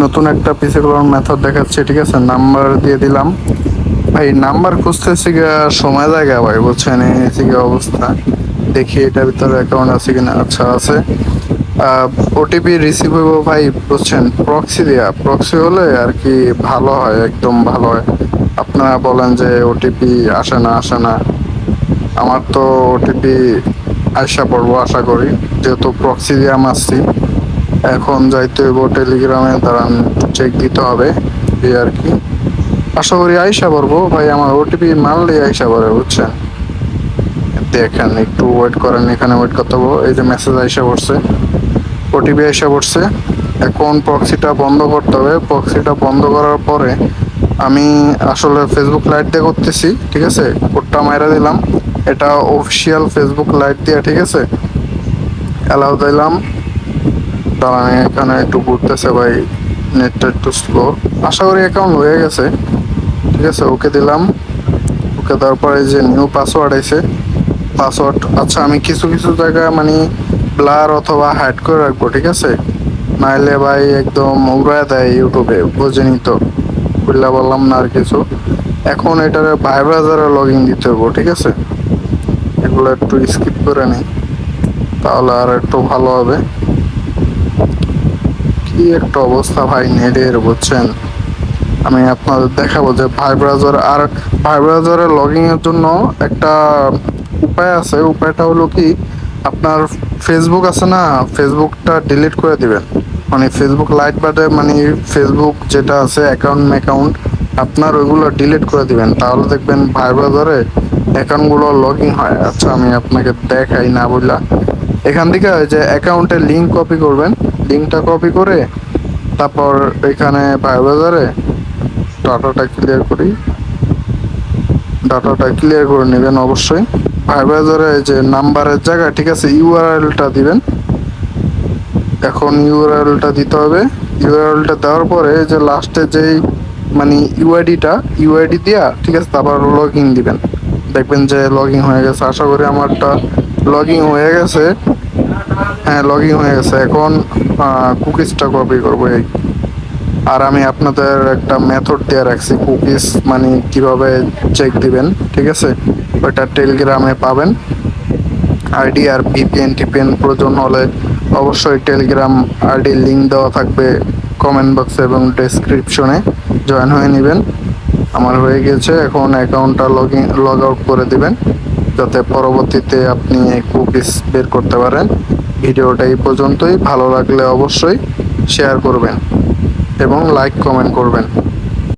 নতুন একটা পিসি খোলার মেথড দেখাচ্ছি, ঠিক আছে? নাম্বার দিয়ে দিলাম। ভাই নাম্বার খুঁজতেছি গিয়া সময় জায়গা ভাই, বুঝছেন? এই কি অবস্থা, দেখি এটার ভিতরে অ্যাকাউন্ট আছে কিনা। আচ্ছা আছে। ওটিপি রিসিভ হইব ভাই, বুঝছেন? প্রক্সি দিয়া, প্রক্সি হলে আর কি ভালো হয়, একদম ভালো হয়। আপনারা বলেন যে ওটিপি আসে না আসে না, আমার তো ওটিপি আশা পড়বো আশা করি, যেহেতু প্রক্সি দিয়ে মারছি। এখন যাইতে হইব টেলিগ্রামে, দাঁড়ান চেক দিতে হবে এই আর কি। আশা করি আইসা পড়বো ভাই, আমার ওটিপি মারলেই আইসা পড়ে, বুঝছেন? দেখেন একটু ওয়েট করেন, এখানে ওয়েট করতে হবো। এই যে মেসেজ আইসা পড়ছে, ওটিপি আইসা পড়ছে। এখন প্রক্সিটা বন্ধ করতে হবে। প্রক্সিটা বন্ধ করার পরে আমি আসলে ফেসবুক লাইট দিয়ে করতেছি, ঠিক আছে? কোডটা মাইরা দিলাম, এটা অফিসিয়াল ফেসবুক লাইট দিয়ে, ঠিক আছে? অ্যালাউ দিলাম। দাঁড়ান এখানে একটু ঘুরতেছে ভাই, নেটটা একটু স্লো। আশা করি অ্যাকাউন্ট হয়ে গেছে, ঠিক আছে? ওকে দিলাম। ওকে দেওয়ার পরে যে নিউ পাসওয়ার্ড আছে, পাসওয়ার্ড আচ্ছা আমি কিছু কিছু জায়গায় মানে ব্লার অথবা হাইড করে রাখবো, ঠিক আছে? নাইলে ভাই একদম উড়ায় দেয় ইউটিউবে, বুঝেনি তো, বুঝলা বললাম না আর কিছু। এখন এটারে ভাই ব্রাউজারে লগ ইন দিতে হবো, ঠিক আছে? এগুলো একটু স্কিপ করে নিই, তাহলে আর একটু ভালো হবে। কি একটা অবস্থা ভাই নেটের, বুঝছেন? আমি আপনাদের দেখাবো যে ভাই ব্রাউজার, আর ভাই ব্রাউজারে লগইন এর জন্য একটা উপায় আছে। উপায়টা হলো কি, আপনার ফেসবুক আছে না, ফেসবুকটা ডিলিট করে দিবেন। মানে ফেসবুক লাইট বাদে মানে ফেসবুক যেটা আছে অ্যাকাউন্ট আপনার, ওইগুলো ডিলিট করে দিবেন, তাহলে দেখবেন ভাই ব্রাউজারে অ্যাকাউন্টগুলো লগইন হয়। আচ্ছা আমি আপনাকে দেখাই না বুঝলা। এখান থেকে ওই যে অ্যাকাউন্টের লিঙ্ক কপি করবেন, লিঙ্কটা কপি করে তারপর এখানে ভাই ব্রাউজারে ডাটাটা ক্লিয়ার করে নেবেন অবশ্যই। ভাই ব্রাউজারে যে নাম্বারের জায়গায়, ঠিক আছে, ইউআরএলটা দিবেন। এখন ইউআরএলটা দিতে হবে। ইউআরএলটা দেওয়ার পরে যে লাস্টে যেই মানে ইউআইডি দিয়া, ঠিক আছে, তারপর লগ ইন দিবেন। দেখবেন যে লগ ইন হয়ে গেছে। আশা করি আমারটা লগ ইন হয়ে গেছে। হ্যাঁ লগ ইন হয়ে গেছে। এখন কুকিজটা কপি করবো এই। আর আমি আপনাদের একটা মেথড দিয়ে রাখছি, কুকিজ মানে কিভাবে চেক দিবেন, ঠিক আছে? ওইটা টেলিগ্রামে পাবেন। আইডি আর টিপিএন প্রয়োজন হলে অবশ্যই টেলিগ্রাম আইডি লিঙ্ক দেওয়া থাকবে কমেন্ট বক্সে এবং ডেসক্রিপশনে, জয়েন হয়ে নেবেন। আমার হয়ে গেছে। এখন অ্যাকাউন্টটা লগ আউট করে দিবেন, যাতে পরবর্তীতে আপনি কুকিজ বের করতে পারেন। ভিডিওটা এই পর্যন্তই। ভালো লাগলে অবশ্যই শেয়ার করবেন এবং লাইক কমেন্ট করবেন।